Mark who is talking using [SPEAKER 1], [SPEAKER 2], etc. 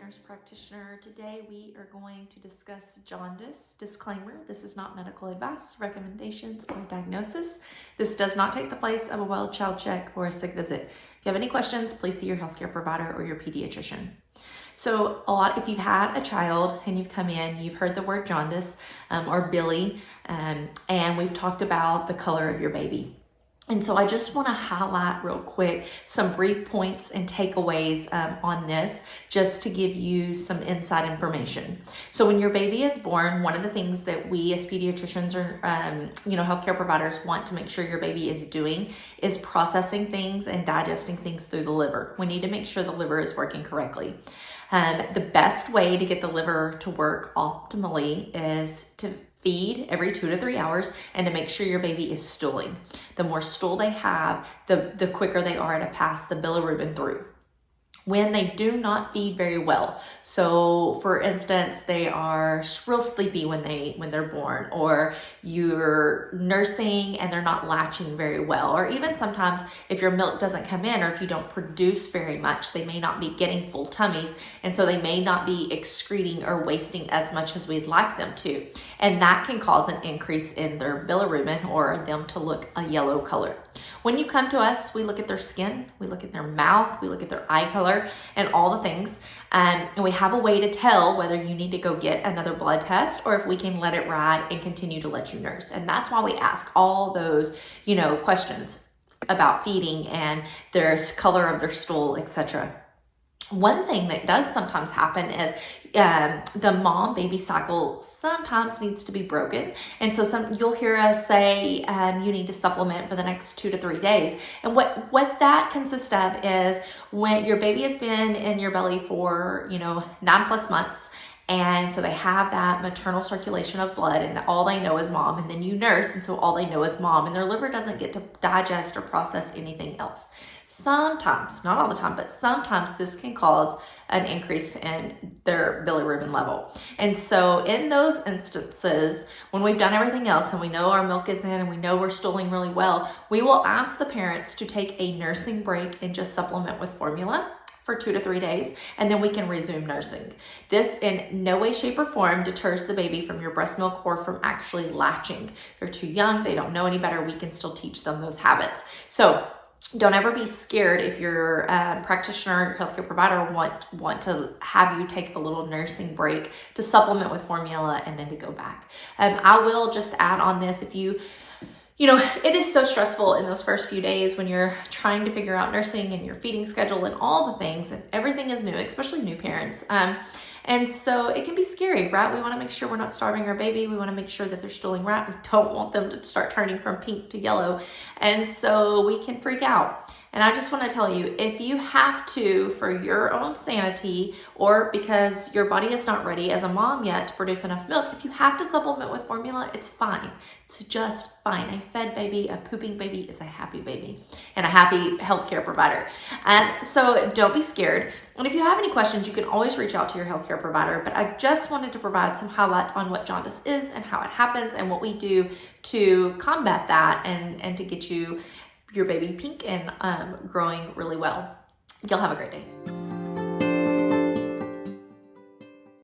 [SPEAKER 1] nurse practitioner. Today we are going to discuss jaundice. Disclaimer, this is not medical advice, recommendations, or diagnosis. This does not take the place of a well child check or a sick visit. If you have any questions, please see your healthcare provider or your pediatrician. So if you've had a child and you've come in, you've heard the word jaundice or Billy, and we've talked about the color of your baby. And so I just want to highlight real quick some brief points and takeaways on this, just to give you some inside information. So when your baby is born, one of the things that we as pediatricians or healthcare providers want to make sure your baby is doing is processing things and digesting things through the liver. We need to make sure the liver is working correctly. The best way to get the liver to work optimally is to feed every 2 to 3 hours and to make sure your baby is stooling. The more stool they have, the quicker they are to pass the bilirubin through. When they do not feed very well, so for instance, they are real sleepy when they're born, or you're nursing and they're not latching very well, or even sometimes if your milk doesn't come in or if you don't produce very much, they may not be getting full tummies, and so they may not be excreting or wasting as much as we'd like them to, and that can cause an increase in their bilirubin or them to look a yellow color. When you come to us, we look at their skin, we look at their mouth, we look at their eye color, and all the things. And we have a way to tell whether you need to go get another blood test or if we can let it ride and continue to let you nurse. And that's why we ask all those, questions about feeding and their color of their stool, etc. One thing that does sometimes happen is the mom-baby cycle sometimes needs to be broken. And so you'll hear us say you need to supplement for the next 2 to 3 days. And what that consists of is when your baby has been in your belly for, 9+ months, and so they have that maternal circulation of blood and all they know is mom, and then you nurse, and so all they know is mom, and their liver doesn't get to digest or process anything else. Sometimes, not all the time, but sometimes this can cause an increase in their bilirubin level. And so in those instances, when we've done everything else and we know our milk is in and we know we're stooling really well, we will ask the parents to take a nursing break and just supplement with formula for 2 to 3 days, and then we can resume nursing. This in no way, shape, or form deters the baby from your breast milk or from actually latching. They're too young, they don't know any better, we can still teach them those habits. So don't ever be scared if your practitioner or healthcare provider want to have you take a little nursing break to supplement with formula and then to go back. I will just add on this, if it is so stressful in those first few days when you're trying to figure out nursing and your feeding schedule and all the things, and everything is new, especially new parents. And so it can be scary, right? We want to make sure we're not starving our baby. We want to make sure that they're stooling right. We don't want them to start turning from pink to yellow. And so we can freak out. And I just want to tell you, if you have to, for your own sanity, or because your body is not ready as a mom yet to produce enough milk, if you have to supplement with formula, it's fine. It's just fine. A fed baby, a pooping baby is a happy baby and a happy healthcare provider. So don't be scared. And if you have any questions, you can always reach out to your healthcare provider. But I just wanted to provide some highlights on what jaundice is and how it happens and what we do to combat that and to get your baby pink and growing really well. You'll have a great day.